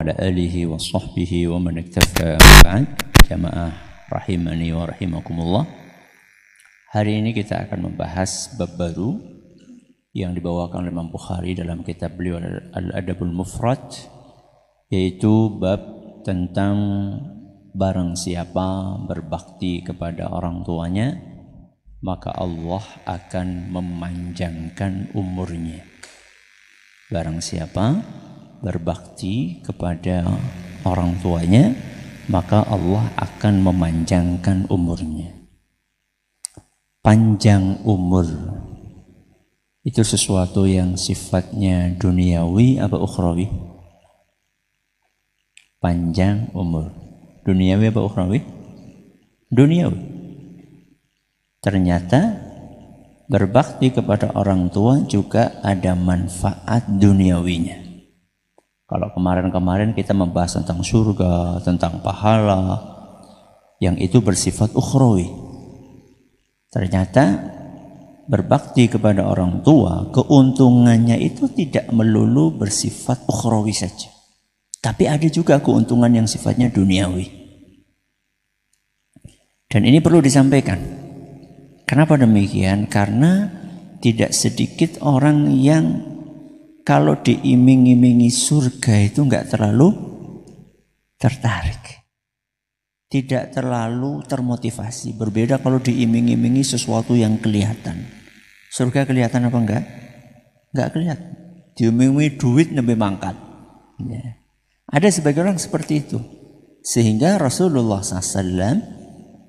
ala alihi wa sahbihi wa man iktafa ba'd. Jamaah rahimani wa rahimakumullah. Hari ini kita akan membahas bab baru yang dibawakan oleh Imam Bukhari dalam kitab beliau Al-Adabul Mufrad, yaitu bab tentang barang siapa berbakti kepada orang tuanya maka Allah akan memanjangkan umurnya. Barang siapa berbakti kepada orang tuanya maka Allah akan memanjangkan umurnya. Panjang umur itu sesuatu yang sifatnya duniawi apa ukhrawi? Panjang umur duniawi apa ukhrawi? Duniawi. Ternyata berbakti kepada orang tua juga ada manfaat duniawinya. Kalau kemarin-kemarin kita membahas tentang surga, tentang pahala, yang itu bersifat ukhrawi. Ternyata berbakti kepada orang tua, keuntungannya itu tidak melulu bersifat ukhrawi saja. Tapi ada juga keuntungan yang sifatnya duniawi. Dan ini perlu disampaikan. Kenapa demikian? Karena tidak sedikit orang yang kalau diiming-imingi surga itu enggak terlalu tertarik. Tidak terlalu termotivasi. Berbeda kalau diiming-imingi sesuatu yang kelihatan. Surga kelihatan apa enggak? Enggak kelihatan. Diiming-imingi duit lebih mangkat. Ya. Ada sebagian orang seperti itu. Sehingga Rasulullah SAW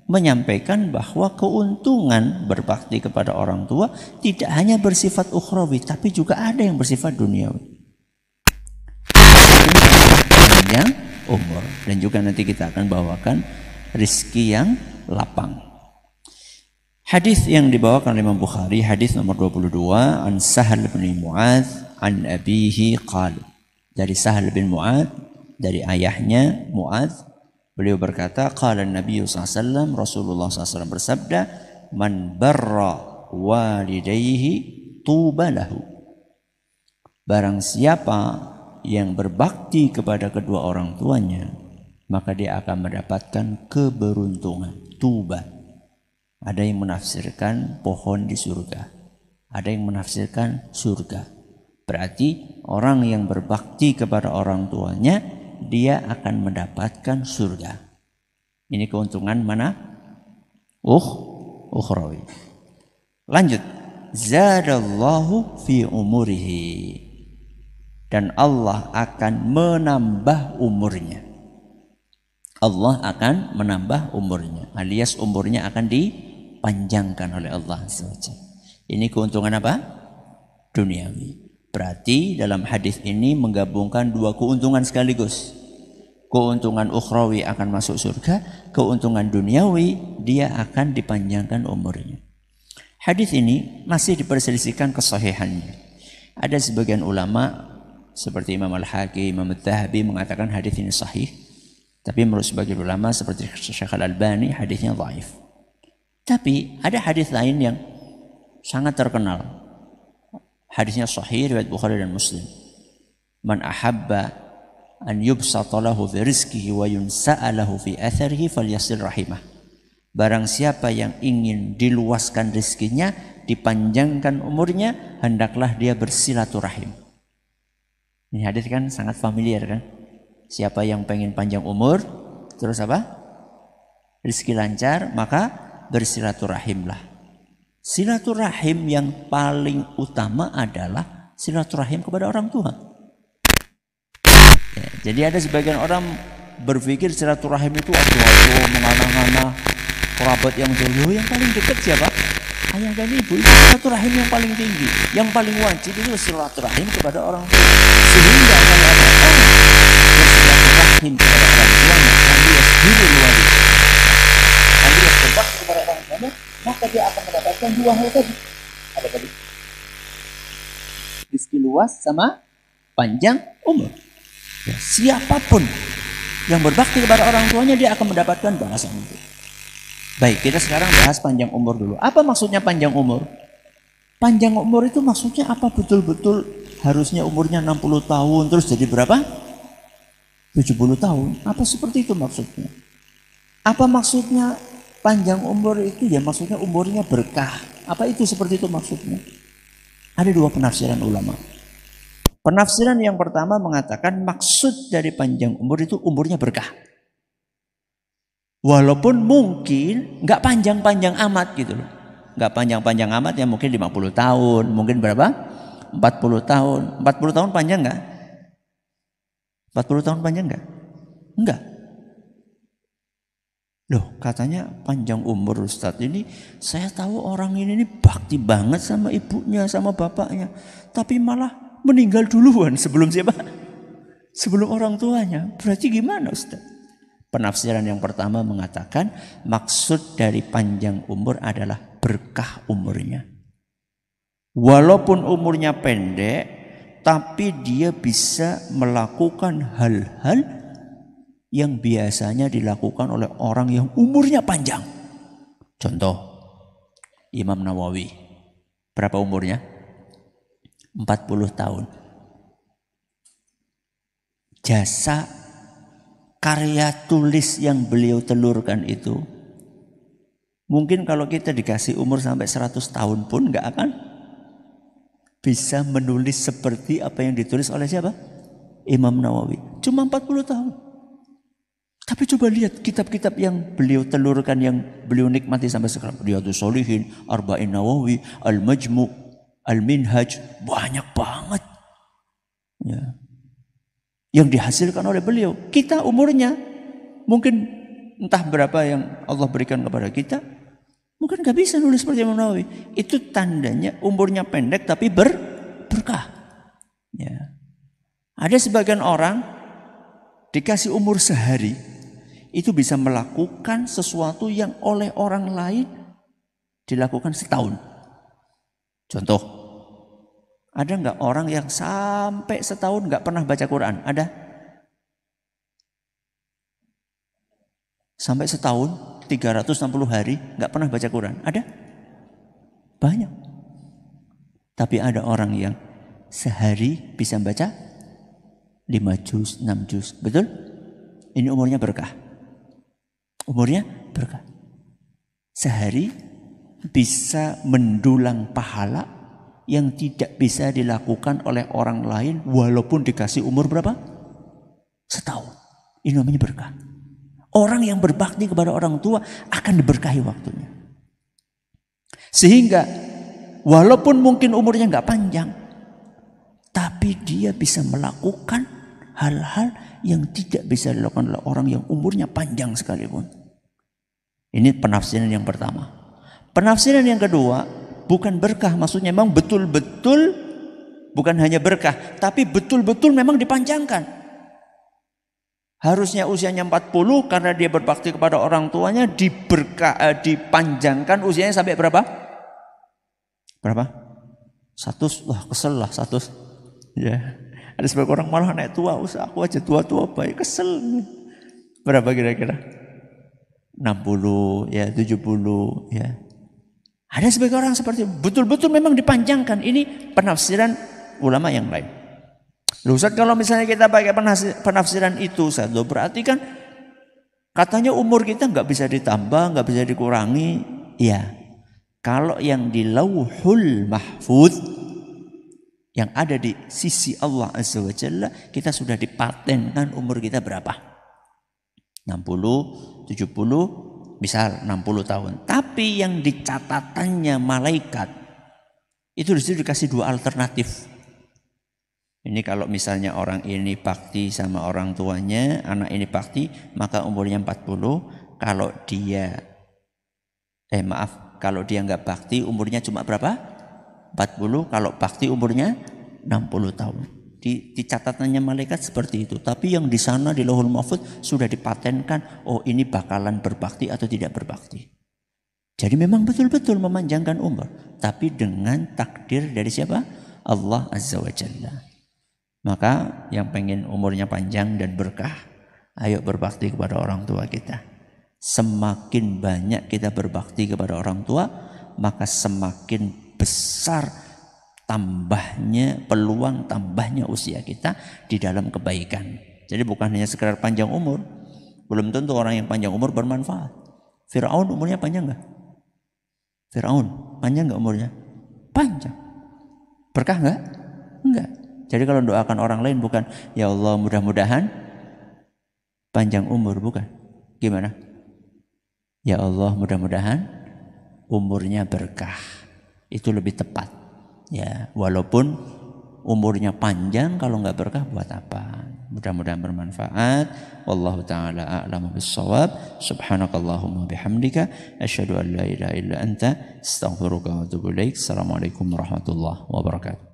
menyampaikan bahwa keuntungan berbakti kepada orang tua tidak hanya bersifat ukhrawi, tapi juga ada yang bersifat duniawi. Panjang umur, dan juga nanti kita akan bawakan rizki yang lapang. Hadis yang dibawakan oleh Imam Bukhari, hadis nomor 22, an Sahal bin Mu'adz an abihi qala. Dari Sahal bin Mu'adz, dari ayahnya Mu'adz, beliau berkata, qala Nabi SAW, Rasulullah SAW bersabda, man barra walidayhi tuba lahu. Barang siapa yang berbakti kepada kedua orang tuanya, maka dia akan mendapatkan keberuntungan. Tuba. Ada yang menafsirkan pohon di surga. Ada yang menafsirkan surga. Berarti orang yang berbakti kepada orang tuanya, dia akan mendapatkan surga. Ini keuntungan mana? Ukhrawi. Lanjut. Zadallahu fi umurihi. Dan Allah akan menambah umurnya. Allah akan menambah umurnya. Alias umurnya akan dipanjangkan oleh Allah SWT. Ini keuntungan apa? Duniawi. Berarti dalam hadis ini menggabungkan dua keuntungan sekaligus. Keuntungan ukhrawi akan masuk surga, keuntungan duniawi dia akan dipanjangkan umurnya. Hadis ini masih diperselisihkan kesahihannya. Ada sebagian ulama seperti Imam Al-Hakim, Imam Al-Dhahabi mengatakan hadis ini sahih. Tapi menurut sebagian ulama seperti Syekh Al-Albani hadisnya dhaif. Tapi ada hadis lain yang sangat terkenal. Hadisnya sahih riwayat Bukhari dan Muslim. Man ahabba an yubsata lahu fi rizqihi wa yunsa'a lahu fi atharihi falyasil rahimah. Barang siapa yang ingin diluaskan rezekinya, dipanjangkan umurnya, hendaklah dia bersilaturahim. Ini hadis kan sangat familiar kan? Siapa yang pengen panjang umur, terus apa? Rezeki lancar, maka bersilaturahimlah. Silaturahim yang paling utama adalah silaturahim kepada orang tua. Ya, jadi ada sebagian orang berpikir silaturahim itu aduh mengana-ngana kerabat yang jauh. Yang paling dekat siapa? Ayah dan ibu. Itu silaturahim yang paling tinggi. Yang paling wajib itu silaturahim kepada orang tua. Sehingga kalau ada orang bersilaturahim kepada orang tuanya, alias birrul walidain, alias berbakti kepada orang tuanya, maka dia akan mendapatkan dua hal tadi. Apa tadi? Rezeki luas sama panjang umur. Ya, siapapun yang berbakti kepada orang tuanya, dia akan mendapatkan balasan itu. Baik, kita sekarang bahas panjang umur dulu. Apa maksudnya panjang umur? Panjang umur itu maksudnya apa betul-betul harusnya umurnya 60 tahun terus jadi berapa? 70 tahun. Apa seperti itu maksudnya? Apa maksudnya panjang umur itu? Ya maksudnya umurnya berkah. Apa itu seperti itu maksudnya? Ada dua penafsiran ulama. Penafsiran yang pertama mengatakan maksud dari panjang umur itu umurnya berkah. Walaupun mungkin nggak panjang-panjang amat gitu loh. Nggak panjang-panjang amat ya, mungkin 50 tahun. Mungkin berapa? 40 tahun. 40 tahun panjang nggak? 40 tahun panjang nggak? Enggak. Loh, katanya panjang umur Ustadz ini. Saya tahu orang ini bakti banget sama ibunya, sama bapaknya. Tapi malah meninggal duluan sebelum siapa? Sebelum orang tuanya. Berarti gimana Ustadz? Penafsiran yang pertama mengatakan maksud dari panjang umur adalah berkah umurnya. Walaupun umurnya pendek, tapi dia bisa melakukan hal-hal yang biasanya dilakukan oleh orang yang umurnya panjang. Contoh, Imam Nawawi. Berapa umurnya? 40 tahun. Jasa karya tulis yang beliau telurkan itu, mungkin kalau kita dikasih umur sampai 100 tahun pun nggak akan bisa menulis seperti apa yang ditulis oleh siapa? Imam Nawawi. Cuma 40 tahun. Tapi coba lihat kitab-kitab yang beliau telurkan, yang beliau nikmati sampai sekarang. Riyadhus Shalihin, Arba'in Nawawi, Al-Majmu', Al-Minhaj. Banyak banget. Ya. Yang dihasilkan oleh beliau. Kita umurnya mungkin entah berapa yang Allah berikan kepada kita. Mungkin gak bisa nulis seperti Imam Nawawi. Itu tandanya umurnya pendek tapi berkah. Ya. Ada sebagian orang dikasih umur sehari, itu bisa melakukan sesuatu yang oleh orang lain dilakukan setahun. Contoh, ada nggak orang yang sampai setahun nggak pernah baca Quran? Ada? Sampai setahun 360 hari nggak pernah baca Quran? Ada? Banyak. Tapi ada orang yang sehari bisa baca 5 juz, 6 juz. Betul? Ini umurnya berkah. Umurnya berkah. Sehari bisa mendulang pahala yang tidak bisa dilakukan oleh orang lain walaupun dikasih umur berapa? Setahun. Ini namanya berkah. Orang yang berbakti kepada orang tua akan diberkahi waktunya. Sehingga walaupun mungkin umurnya nggak panjang, tapi dia bisa melakukan hal-hal yang tidak bisa dilakukan oleh orang yang umurnya panjang sekalipun. Ini penafsiran yang pertama. Penafsiran yang kedua, bukan berkah, maksudnya memang betul-betul bukan hanya berkah, tapi betul-betul memang dipanjangkan. Harusnya usianya 40 karena dia berbakti kepada orang tuanya, dipanjangkan usianya sampai berapa? Berapa? 100. Wah, kesel lah 100. Ya. Ada sebagian orang malah naik tua, usah aku aja tua-tua baik, kesel. Berapa kira-kira? 60 ya, 70 ya. Ada sebagian orang seperti itu. Betul-betul memang dipanjangkan. Ini penafsiran ulama yang lain. Loh Ustaz, kalau misalnya kita pakai penafsiran itu Ustaz, berarti kan katanya umur kita nggak bisa ditambah, nggak bisa dikurangi. Ya, kalau yang di Lauhul Mahfuz, yang ada di sisi Allah Azza wa Jalla, kita sudah dipatenkan umur kita berapa? 60, 70, misal 60 tahun. Tapi yang di catatannya malaikat, itu disitu dikasih dua alternatif. Ini kalau misalnya orang ini bakti sama orang tuanya, anak ini bakti, maka umurnya 40. Kalau dia, kalau dia nggak bakti, umurnya cuma berapa? 40. Kalau bakti umurnya 60 tahun. Di catatannya malaikat seperti itu. Tapi yang di sana di Lauhul Mahfuz sudah dipatenkan, oh ini bakalan berbakti atau tidak berbakti. Jadi memang betul-betul memanjangkan umur. Tapi dengan takdir dari siapa? Allah Azza wa Jalla. Maka yang pengen umurnya panjang dan berkah, ayo berbakti kepada orang tua kita. Semakin banyak kita berbakti kepada orang tua, maka semakin besar peluang tambahnya usia kita di dalam kebaikan. Jadi bukan hanya sekedar panjang umur. Belum tentu orang yang panjang umur bermanfaat. Fir'aun umurnya panjang nggak? Fir'aun panjang nggak umurnya? Panjang. Berkah nggak? Enggak. Jadi kalau doakan orang lain bukan ya Allah mudah-mudahan panjang umur, bukan. Gimana? Ya Allah mudah-mudahan umurnya berkah. Itu lebih tepat. Ya, walaupun umurnya panjang, kalau nggak berkah buat apa? Mudah-mudahan bermanfaat. Wallahu taala a'lamu bissawab. Subhanakallahumma bihamdika asyhadu an la ilaha illa anta astaghfiruka wa atubu ilaik. Assalamualaikum warahmatullahi wabarakatuh.